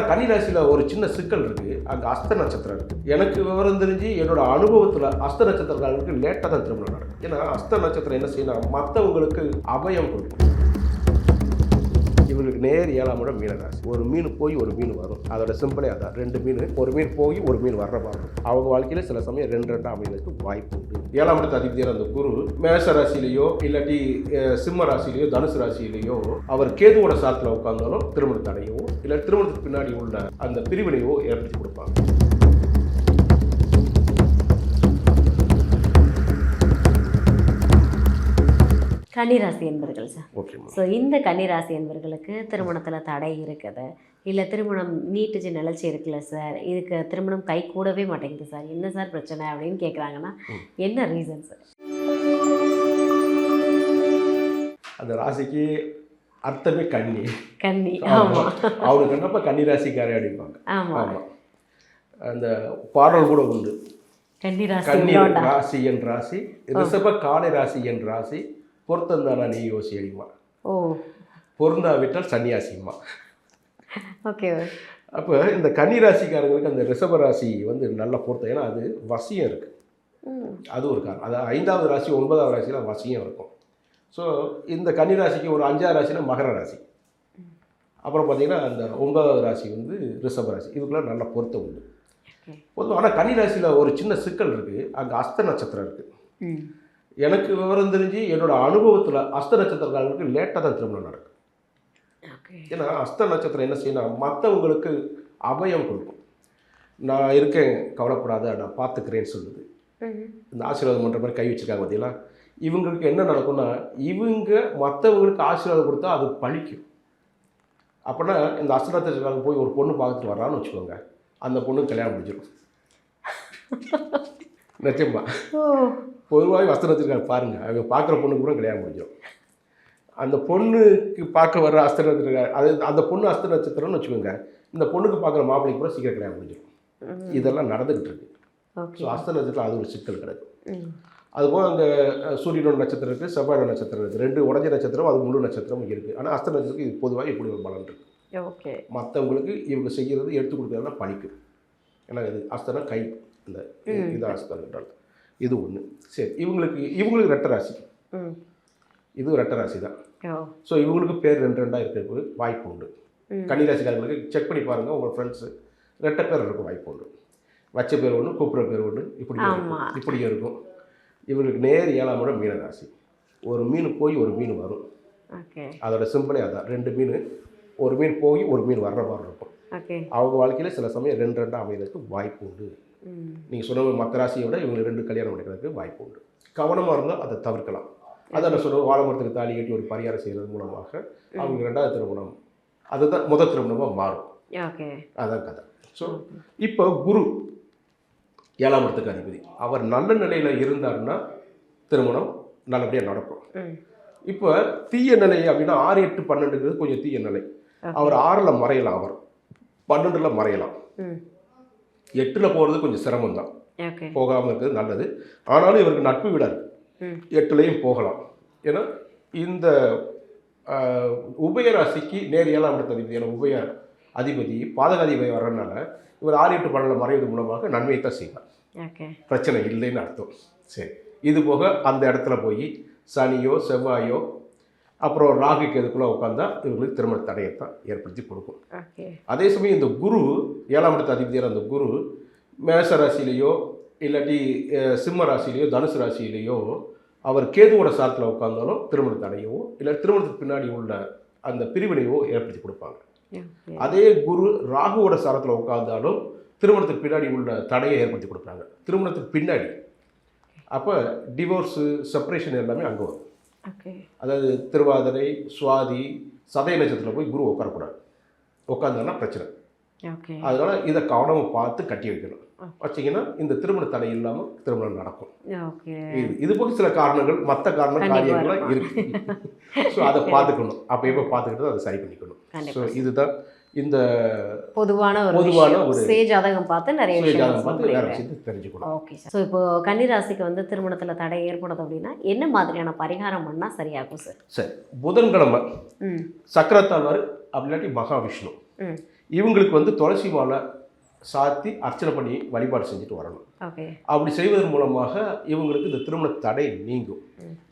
ஆனால் கன்னிராசியில் ஒரு சின்ன சிக்கல் இருக்குது. அங்கே அஸ்த நட்சத்திரம் இருக்குது. எனக்கு விவரம் தெரிஞ்சு என்னோட அனுபவத்தில் அஸ்த நட்சத்திரக்காரங்களுக்கு லேட்டாக தான் திருமணம் நடக்கும். ஏன்னா அஸ்த நட்சத்திரம் என்ன செய்யணும், மற்றவங்களுக்கு அபயம் கொடுக்கும். இவங்களுக்கு நேர் 7ஆம் இடம் மீனராசி. ஒரு மீன் போய் ஒரு மீன் வரும். அதோட சிம்பிளே அதான், 2 மீன், ஒரு மீன் போய் ஒரு மீன் வர்ற மாதிரி இருக்கும். அவங்க வாழ்க்கையில சில சமயம் 2 அமைவதற்கு வாய்ப்பு உண்டு. 7ஆம் இடத்து அதிபதியான அந்த குரு மேஷ ராசியிலேயோ இல்லாட்டி சிம்ம ராசியிலேயோ தனுசு ராசியிலேயோ அவர் கேதுவோட சாரத்தில் உட்கார்ந்தாலும் திருமண தடையோ இல்லை திருமணத்துக்கு பின்னாடி உள்ள அந்த பிரிவினையோ ஏற்படுத்தி கொடுப்பாங்க. கன்னிராசி என்பர்கள் சார். ஓகே. ஸோ இந்த கன்னிராசி என்பர்களுக்கு திருமணத்தில் தடை இருக்குது, இல்லை திருமணம் நீட்டுச்சு நிலச்சி இருக்குல்ல சார், இதுக்கு திருமணம் கை கூடவே மாட்டேங்குது சார், என்ன சார் பிரச்சனை அப்படின்னு கேட்குறாங்கன்னா என்ன ரீசன் சார்? அந்த ராசிக்கு அர்த்தமே கன்னி. கன்னி. ஆமாம், அவங்க கண்டப்ப கன்னிராசிக்காரே அடிப்பாங்க. ஆமாம், அந்த பாடல் கூட உண்டு. கன்னி ராசி என் ராசி, ரிஷப காலை ராசி என் ராசி, பொருத்தந்தானா நீ யோசி அடிமா. ஓ, பொருந்தாவிட்டால் சன்னியாசிமா. ஓகே. அப்போ இந்த கன்னிராசிக்காரங்களுக்கு அந்த ரிஷப ராசி வந்து நல்ல பொருத்தம். ஏன்னா அது வசியம் இருக்குது, அது ஒரு காரணம். அது 5வது ராசி 9வது ராசியில் வசியம் இருக்கும். ஸோ இந்த கன்னிராசிக்கு ஒரு 5வது ராசினா மகர ராசி, அப்புறம் பார்த்திங்கன்னா அந்த 9வது ராசி வந்து ரிஷப ராசி. இதுக்குள்ளே நல்ல பொருத்தம் உண்டு பொதுவாக. ஆனால் கன்னிராசியில் ஒரு சின்ன சிக்கல் இருக்குது. அங்கே அஸ்த நட்சத்திரம் இருக்குது. எனக்கு விவரம் தெரிஞ்சு என்னோட அனுபவத்தில் அஸ்த நட்சத்திரக்காரங்களுக்கு லேட்டாக தான் திருமணம் நடக்கும். ஏன்னா அஸ்த நட்சத்திரம் என்ன செய்யணும், மற்றவங்களுக்கு அபயம் கொடுக்கும். நான் இருக்கேன், கவலைப்படாத, நான் பார்த்துக்கிறேன்னு சொல்லுது. இந்த ஆசீர்வாதம் பண்ணுற மாதிரி கை வச்சுருக்காங்க பார்த்தீங்களா. இவங்களுக்கு என்ன நடக்கும்னா, இவங்க மற்றவங்களுக்கு ஆசீர்வாதம் கொடுத்தா அது பழிக்கும். அப்படின்னா இந்த அஸ்த நட்சத்திரக்காரங்க போய் ஒரு பொண்ணு பார்த்துட்டு வர்றான்னு வச்சுக்கோங்க, அந்த பொண்ணுக்கு கல்யாணம் முடிஞ்சிடும். நிச்சயமா. பொதுவாக அஸ்த நட்சத்திரக்காரங்க பாருங்கள், அவங்க பார்க்குற பொண்ணுக்கு கூட கல்யாணம் முடிஞ்சிடும். அந்த பொண்ணுக்கு பார்க்க வர்ற அஸ்த நட்சத்திரம், அது அந்த பொண்ணு அஸ்த நட்சத்திரம்னு வச்சுக்கோங்க, இந்த பொண்ணுக்கு பார்க்குற மாப்பிள்ளைக்கு கூட சீக்கிரம் கல்யாணம் முடிஞ்சிடும். இதெல்லாம் நடந்துக்கிட்டு இருக்கு. ஸோ அஸ்த நட்சத்திரம் அது ஒரு சிக்கல் கிடைக்கும். அதுபோல் அங்கே சூரியனோட நட்சத்திரம் இருக்குது, செவ்வாயோட நட்சத்திரம் இருக்குது. 2 உடஞ்ச நட்சத்திரம், அது முழு நட்சத்திரமும் இருக்குது. ஆனால் அஸ்த நட்சத்திரத்துக்கு இது பொதுவாக இப்படி ஒரு பலன் இருக்குது. ஓகே. மற்றவங்களுக்கு இவங்க செய்கிறது எடுத்து கொடுக்குறதுலாம் பழிக்கும். ஏன்னா இது அஸ்தனா கை, இந்த இது அஸ்தம் என்றால் இது ஒன்று. சரி, இவங்களுக்கு ரெட்டை ராசி, இது ரெட்டை ராசி தான். ஸோ இவங்களுக்கு பேர் 2 இருக்கிறதுக்கு வாய்ப்பு உண்டு. கன்னிராசிக்காரங்களுக்கு செக் பண்ணி பாருங்கள், உங்கள் ஃப்ரெண்ட்ஸு ரெட்டை பேர் இருக்க வாய்ப்பு உண்டு. வச்ச பேர் ஒன்று, கூப்பிட்ற பேர் ஒன்று, இப்படி இருக்கும். இவங்களுக்கு நேர் 7ஆம் இடம் மீனராசி. ஒரு மீன் போய் ஒரு மீன் வரும். அதோட சிம்பிளே அதான், 2 மீன், ஒரு மீன் போய் ஒரு மீன் வர்ற மாதிரி இருக்கும். அவங்க வாழ்க்கையில் சில சமயம் 2 அமைவதற்கு வாய்ப்பு உண்டு. நீங்கள் சொன்ன மற்ற ராசியை விட இவங்க 2 கல்யாணம் பண்ணிக்கிறதுக்கு வாய்ப்பு உண்டு. கவனமாக இருந்தால் அதை தவிர்க்கலாம். அதை நான் சொல்லுவேன், வாழைமரத்துக்கு தாலி கட்டி ஒரு பரிகாரம் செய்கிறது மூலமாக அவங்க 2வது திருமணம் அதுதான் முதல் திருமணமாக மாறும். அதான் கதை. ஸோ இப்போ குரு 7ஆம் இடத்துக்கு அதிபதி, அவர் நல்ல நிலையில் இருந்தாருன்னா திருமணம் நல்லபடியாக நடக்கும். இப்போ தீய நிலை அப்படின்னா 6, 8, 12ங்கிறது கொஞ்சம் தீய நிலை. அவர் 6ல் மறையலாம், அவர் 12ல் மறையலாம். 8ல் போகிறது கொஞ்சம் சிரமம் தான், போகாமல் இருக்கிறது நல்லது. ஆனாலும் இவருக்கு நட்பு விடாது, 8லையும் போகலாம். ஏன்னா இந்த உபயராசிக்கு நேர் 7ஆம் இடத்து அதிபதி, ஏன்னா உபய அதிபதி பாதகாதிபதி வர்றதுனால இவர் 6, 8, 12 மறைவது மூலமாக நன்மையை தான் செய்வார். பிரச்சனை இல்லைன்னு அர்த்தம். சரி, இது போக அந்த இடத்துல போய் சனியோ செவ்வாயோ அப்புறம் ராகு கேதுக்குள்ளே உட்காந்தா இவங்களுக்கு திருமண தடையத்தான் ஏற்படுத்தி கொடுக்கும். அதே சமயம் இந்த குரு 7ஆம் இடத்து அதிபதியான அந்த குரு மேஷ ராசியிலேயோ இல்லாட்டி சிம்ம ராசியிலேயோ தனுசு ராசியிலேயோ அவர் கேதுவோட சாரத்தில் உட்கார்ந்தாலும் திருமண தடையோ இல்லை திருமணத்துக்கு பின்னாடி உள்ள அந்த பிரிவினையோ ஏற்படுத்தி கொடுப்பாங்க. அதே குரு ராகுவோட சாரத்தில் உட்கார்ந்தாலும் திருமணத்துக்கு பின்னாடி உள்ள தடையை ஏற்படுத்தி கொடுக்குறாங்க. திருமணத்துக்கு பின்னாடி அப்போ டிவோர்ஸு, செப்பரேஷன் எல்லாமே அங்கே வரும். அதாவது திருவாதிரை, சுவாதி, சதய நட்சத்திரத்தில் போய் குரு உட்காரக்கூடாது. உட்காந்தாங்கன்னா பிரச்சனை. அதனால் இதை கவனமாக பார்த்து கட்டி வைக்கணும். வச்சிங்கன்னா இந்த திருமண தடை இல்லாமல் திருமணம் நடக்கும். இது போக சில காரணங்கள், மற்ற காரியங்கள்லாம் இருக்கு. ஸோ அதை பார்த்துக்கணும். அப்போ எப்போ பார்த்துக்கிட்டு அதை சரி பண்ணிக்கணும். ஸோ இதுதான் இந்த பொதுவான ஒரு ஜாதகம் பார்த்து நிறைய விஷயம் தெரிஞ்சுக்கணும். Okay sir. ஸோ இப்போ கன்னிராசிக்கு வந்து திருமணத்தில் தடை ஏற்படுது அப்படின்னா என்ன மாதிரியான பரிகாரம் பண்ணால் சரியாகும் சார்? சரி, புதன்கிழமை சக்கரத்தாழ்வார் அப்படி இல்லாட்டி மகாவிஷ்ணு இவங்களுக்கு வந்து துளசி மாலை சாத்தி அர்ச்சனை பண்ணி வழிபாடு செஞ்சுட்டு வரணும். ஓகே. அப்படி செய்வதன் மூலமாக இவங்களுக்கு இந்த திருமண தடை நீங்கும்.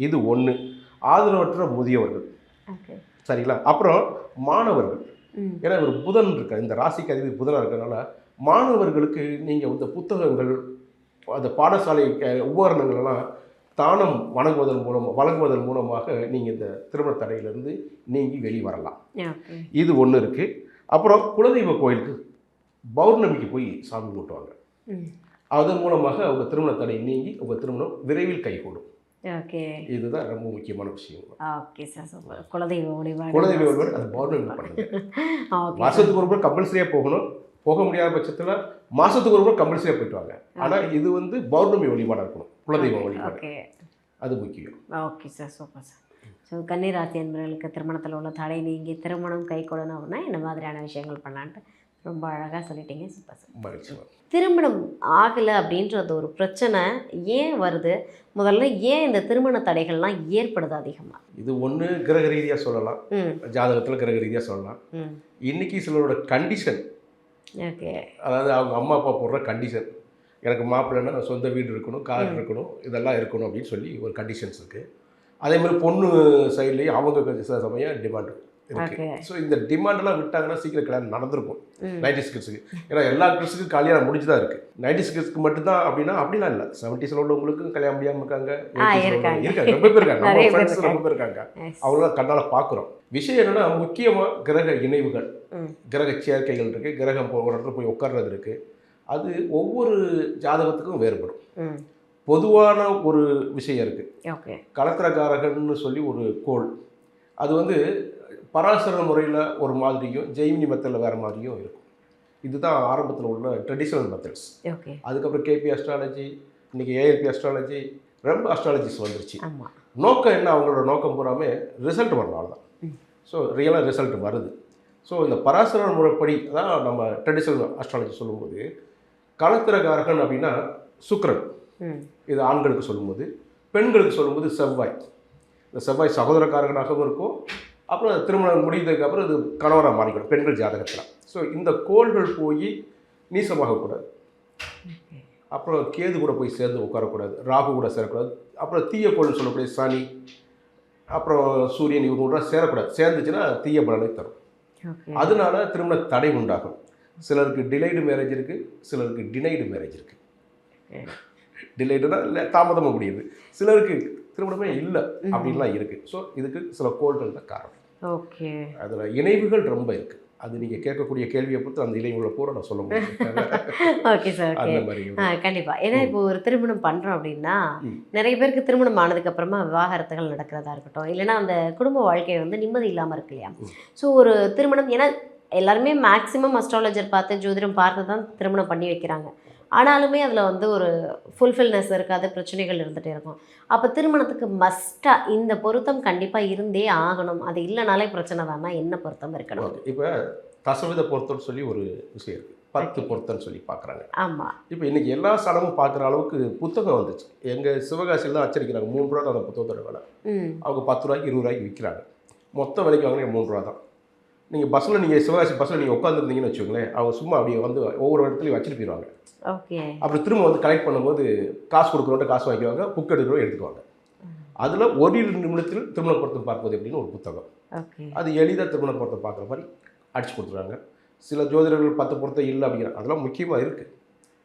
இது ஒன்று. ஆதரவற்ற முதியவர்கள், ஓகே. சரிங்களா? அப்புறம் மாணவர்கள், ஏன்னா ஒரு புதன் இருக்க இந்த ராசிக்கு அதிபதி புதனாக இருக்கிறதுனால மாணவர்களுக்கு நீங்கள் இந்த புத்தகங்கள் அந்த பாடசாலை உபகரணங்கள் எல்லாம் தானம் வழங்குவதன் மூலமாக நீங்கள் இந்த திருமண தடையிலிருந்து நீங்கி வெளிவரலாம். ஓகே. இது ஒன்று இருக்குது. அப்புறம் குலதெய்வ கோயிலுக்கு பௌர்ணமிக்கு போய் சாமி கும்பிட்டுவாங்க. அதன் மூலமாக அவங்க திருமண தடை நீங்கி உங்கள் திருமணம் விரைவில் கைகூடும். ஓகே. இதுதான் ரொம்ப முக்கியமான விஷயம். Okay sir, super. குலதெய்வ வழிபாடு அது பௌர்ணமி பண்ணுங்க. ஓகே. வருஷத்துக்கு ஒரு முறை கம்பல்சரியாக போகணும். போக முடியாத பட்சத்தில் மாதத்துக்கு ஒரு முறை கம்பல்சரியாக போயிட்டு வாங்க. ஆனால் இது வந்து பௌர்ணமி வழிபாடாக இருக்கணும், குலதெய்வ வழிபாடு. ஓகே, அது முக்கியம். Okay sir, super sir. So கன்னிராசி என்பவர்களுக்கு திருமணத்தில் உள்ள தடை நீங்கி திருமணம் கைகூடணும் அப்படின்னா என்ன மாதிரியான விஷயங்கள் பண்ணலான்ட்டு ரொம்ப அழகாக சொல்லிட்டீங்க. Super sir. மகிழ்ச்சி. திருமணம் ஆகலை அப்படின்றது ஒரு பிரச்சனை ஏன் வருது? முதல்ல ஏன் இந்த திருமண தடைகள்லாம் ஏற்படுது அதிகமாக? இது ஒன்று கிரக ரீதியாக சொல்லலாம், ஜாதகத்தில் கிரக ரீதியாக சொல்லலாம். இன்னைக்கு சிலரோட கண்டிஷன், ஓகே, அதாவது அவங்க அம்மா அப்பா போடுற கண்டிஷன், எனக்கு மாப்பிள்ளைன்னா சொந்த வீடு இருக்கணும், கார் இருக்கணும், இதெல்லாம் இருக்கணும் அப்படின்னு சொல்லி ஒரு கண்டிஷன்ஸ் இருக்குது. அதே மாதிரி பொண்ணு சைட்லேயும் அவங்க சில சமயம் டிமாண்ட் இருக்கு. ஸோ இந்த டிமாண்டெல்லாம் விட்டாங்கன்னா சீக்கிரம் கல்யாணம் நடந்திருக்கும் 90s கிட்ஸுக்கு. ஏன்னா எல்லா கிட்ஸுக்கும் கல்யாணம் முடிஞ்சு தான் இருக்குது. 90s கிட்ஸ்க்கு மட்டும்தான் அப்படின்னா அப்படிலாம் இல்லை. 70s உள்ளவங்களுக்கும் கல்யாணம் முடியாமல் இருக்காங்க, இருக்காங்க, ரொம்ப பேர் இருக்காங்க, நம்ம ஃப்ரெண்ட்ஸ் ரொம்ப பேர் இருக்காங்க. அவங்களாம் கண்ணால் பார்க்குறோம். விஷயம் என்னென்னா முக்கியமாக கிரக இணைவுகள், கிரக சேர்க்கைகள் இருக்குது, கிரகம் ஒரு இடத்துல போய் உட்கார்றது இருக்குது. அது ஒவ்வொரு ஜாதகத்துக்கும் வேறுபடும். பொதுவான ஒரு விஷயம் இருக்குது. கலத்திரகாரகன்னு சொல்லி ஒரு கோள், அது வந்து பராசர முறையில் ஒரு மாதிரியும் ஜெய்மினி மெத்தடில் வேறு மாதிரியும் இருக்கும். இதுதான் ஆரம்பத்தில் உள்ள ட்ரெடிஷ்னல் மெத்தட்ஸ். அதுக்கப்புறம் கேபி அஸ்ட்ராலஜி, இன்றைக்கி ஏஎல்பி அஸ்ட்ராலஜி, ரொம்ப அஸ்ட்ராலஜிஸ் வந்துருச்சு. நோக்கம் என்ன? அவங்களோட நோக்கம் பூராமே ரிசல்ட் வரனால தான். ஸோ ரியலாக ரிசல்ட் வருது. ஸோ இந்த பராசர முறைப்படி தான் நம்ம ட்ரெடிஷ்னல் அஸ்ட்ராலஜி சொல்லும்போது கலத்திரகாரகன் அப்படின்னா சுக்கிரன், இது ஆண்களுக்கு சொல்லும்போது. பெண்களுக்கு சொல்லும்போது செவ்வாய். இந்த செவ்வாய் சகோதரக்காரகனாகவும் இருக்கும். அப்புறம் திருமணம் முடிந்ததுக்கு அப்புறம் இது கணவராக மாறிக்கணும் பெண்கள் ஜாதகத்தில். ஸோ இந்த கோள்கள் போய் நீசமாகக்கூடாது. அப்புறம் கேது கூட போய் சேர்ந்து உட்காரக்கூடாது, ராகு கூட சேரக்கூடாது. அப்புறம் தீய கோள்னு சொல்லக்கூடிய சனி, அப்புறம் சூரியன், இவங்க கூட சேரக்கூடாது. சேர்ந்துச்சுன்னா தீய பலனை தரும். அதனால திருமண தடை உண்டாகும். சிலருக்கு டிலைடு மேரேஜ் இருக்குது, சிலருக்கு டினைடு மேரேஜ் இருக்குது. டிலைடுனா இல்லை, தாமதமாக முடியுது. சிலருக்கு திருமணமே இல்லை அப்படின்லாம் இருக்குது. ஸோ இதுக்கு சில கோள்கள் தான் காரணம். ஓகே. அதில் இணைவுகள் ரொம்ப இருக்குது. அது நீங்கள் கேட்கக்கூடிய கேள்வியை பொறுத்து அந்த இணைவுகளை பூரா நான் சொல்ல முடியும். ஓகே சார், ஓகே, கண்டிப்பாக. ஏன்னா இப்போ ஒரு திருமணம் பண்ணுறோம் அப்படின்னா நிறைய பேருக்கு திருமணம் ஆனதுக்கப்புறமா விவாகரத்துகள் நடக்கிறதா இருக்கட்டும், இல்லைன்னா அந்த குடும்ப வாழ்க்கை வந்து நிம்மதி இல்லாமல் இருக்கு இல்லையா? ஸோ ஒரு திருமணம், ஏன்னா எல்லாருமே மேக்ஸிமம் அஸ்ட்ராலஜர் பார்த்து ஜோதிடம் பார்த்து தான் திருமணம் பண்ணி வைக்கிறாங்க. ஆனாலுமே அதில் வந்து ஒரு ஃபுல்ஃபில்னஸ் இருக்காது, பிரச்சனைகள் இருந்துகிட்டே இருக்கும். அப்போ திருமணத்துக்கு மஸ்ட்டாக இந்த பொருத்தம் கண்டிப்பாக இருந்தே ஆகணும், அது இல்லைனாலே பிரச்சனை தானா? என்ன பொருத்தம் இருக்கணும்? இப்போ தசவித பொருத்தம்னு சொல்லி ஒரு விஷயம் இருக்குது, 10 பொருத்தம்னு சொல்லி பார்க்குறாங்க. ஆமாம். இப்போ இன்றைக்கி எல்லா சடமும் பார்க்குற அளவுக்கு புத்தகம் வந்துச்சு. எங்கள் சிவகாசியில் தான் அச்சடிக்கிறாங்க. 3 ரூபா தான் அந்த புத்தகத்தோட விலை. அவங்க 10 ரூபாய்க்கு 20 ரூபாய்க்கு விற்கிறாங்க. மொத்த விலைக்கு வாங்கினா 3 ரூபா தான். நீங்கள் பஸ்ஸில், நீங்கள் சிவகாசி பஸ்ஸில் நீங்கள் உட்காந்துருந்தீங்கன்னு வச்சுக்கோங்களேன், அவங்க சும்மா அப்படியே வந்து ஒவ்வொரு இடத்துலையும் வச்சுட்டு போயிடுவாங்க. ஓகே. அப்புறம் திரும்ப வந்து கலெக்ட் பண்ணும்போது காசு கொடுக்குறவங்க காசு வாங்கிக்குவாங்க, புக் எடுக்கிறவங்க எடுத்துக்குவாங்க. அதில் 1 நிமிடத்தில் திருமண பொருத்தம் பார்ப்பது அப்படின்னு ஒரு புத்தகம். அது எளிதாக திருமண பொருத்தம் பார்க்குற மாதிரி அடிச்சு கொடுத்துருவாங்க. சில ஜோதிடர்கள் 10 பொருத்தம் இல்லை அப்படிங்கிற, அதெல்லாம் முக்கியமாக இருக்குது.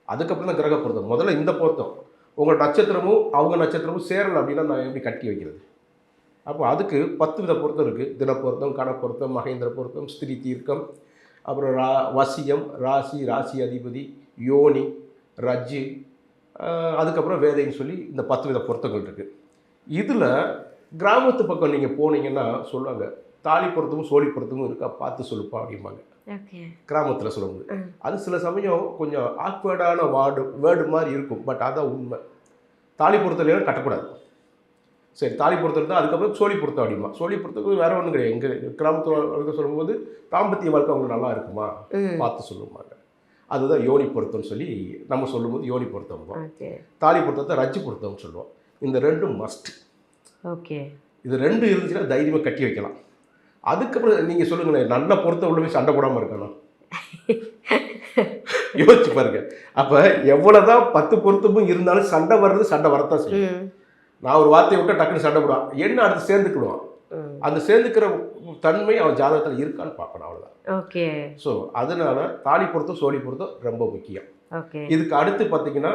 அதுக்கப்புறம் தான் கிரக பொருத்தம். முதல்ல இந்த பொருத்தம், உங்கள் நட்சத்திரமும் அவங்க நட்சத்திரமும் சேரலை அப்படின்னா நான் எப்படி கட்டி வைக்கிறது? அப்போ அதுக்கு 10 வித பொருத்தம் இருக்குது. தினப்பொருத்தம், கணப்பொருத்தம், மகேந்திர பொருத்தம், ஸ்திரீ தீர்க்கம், அப்புறம் வசியம், ராசி, ராசி அதிபதி, யோனி, ரஜ்ஜு, அதுக்கப்புறம் வேதைன்னு சொல்லி இந்த 10 வித பொருத்தங்கள் இருக்குது. இதில் கிராமத்து பக்கம் நீங்கள் போனீங்கன்னா சொல்லுவாங்க, தாலி பொருத்தமும் சோழி பொருத்தமும் இருக்கா, பார்த்து சொல்லுப்பா அப்படிம்பாங்க. கிராமத்தில் சொல்லும்போது அது சில சமயம் கொஞ்சம் ஆக்வர்டான வேர்டு மாதிரி இருக்கும். பட் அதான் உண்மை. தாலி பொருத்தம் கட்டக்கூடாது. சரி, தாலி பொருத்தம் தான். அதுக்கப்புறம் சோழி பொருத்தம் அப்படிமா. சோழி பொருத்தத்துக்கு வேறு ஒன்றும் கிடையாது. எங்கள் கிராமத்து சொல்லும்போது தாம்பத்திய வாழ்க்கை அவங்களுக்கு நல்லா இருக்குமா பார்த்து சொல்லுவாங்க. அதுதான் யோனி பொருத்தம்னு சொல்லி நம்ம சொல்லும்போது யோனி பொருத்தம். தாலி பொருத்தத்தை ரஜ்ஜு பொருத்தம்னு சொல்லுவோம். இந்த 2 மஸ்ட். ஓகே. இது 2 இருந்துச்சுன்னா தைரியமாக கட்டி வைக்கலாம். அதுக்கப்புறம் நீங்கள் சொல்லுங்களேன், நல்ல பொருத்தம் உள்ள போய் சண்டை போடாமல் இருக்கணும். யோசிச்சு பாருங்க. அப்போ எவ்வளோதான் 10 பொருத்தமும் இருந்தாலும் சண்டை வர்றது சண்டை வரத்தான் செய்யும். நான் ஒரு வார்த்தையை விட்டா டக்குன்னு சண்டை போடுவான், என்ன அடுத்து சேர்ந்துக்கிடுவான். அந்த சேர்ந்துக்கிற தன்மை அவன் ஜாதகத்தில் இருக்கான்னு பார்க்கணும், அவ்வளோதான். ஓகே. ஸோ அதனால தாலி பொருத்தம் சோழி பொருத்தம் ரொம்ப முக்கியம். ஓகே. இதுக்கு அடுத்து பார்த்தீங்கன்னா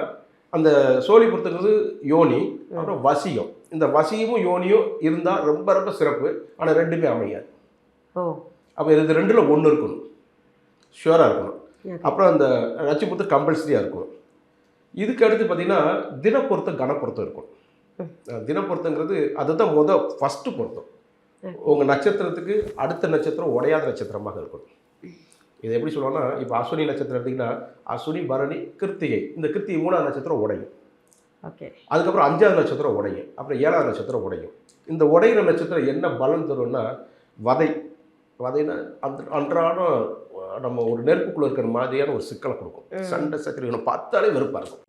அந்த சோழி பொருத்தங்கிறது யோனி, அப்புறம் வசியம். இந்த வசியமும் யோனியும் இருந்தால் ரொம்ப ரொம்ப சிறப்பு. ஆனால் ரெண்டுமே அமையாது. ஓ. அப்போ இது ரெண்டில் ஒன்று இருக்கணும், ஷுவராக இருக்கணும். அப்புறம் அந்த நச்சு பொருத்தம் கம்பல்சரியாக இருக்கணும். இதுக்கு அடுத்து பார்த்தீங்கன்னா தினப்பொருத்தம் கணப்பொருத்தம் இருக்கும். தினப்பொருத்தங்கிறது அதுதான் ஃபஸ்ட்டு பொருத்தம். உங்கள் நட்சத்திரத்துக்கு அடுத்த நட்சத்திரம் உடையாத நட்சத்திரமாக இருக்கணும். இது எப்படி சொல்லுவாங்கன்னா, இப்போ அஸ்வினி நட்சத்திரம் எடுத்திங்கன்னா அஸ்வினி, பரணி, கிருத்திகை. இந்த கிருத்திகை 3ஆவது நட்சத்திரம் உடையும். ஓகே. அதுக்கப்புறம் 5ஆவது நட்சத்திரம் உடையும். அப்புறம் 7ஆவது நட்சத்திரம் உடையும். இந்த உடையிற நட்சத்திரம் என்ன பலன் தரும்னா, வதைனா அன்றாடம் நம்ம ஒரு நெருப்புக்குள்ளே இருக்கிற மாதிரியான ஒரு சிக்கலை கொடுக்கும். சண்டை சச்சரவுகளை பார்த்தாலே வெறுப்பாக இருக்கும்.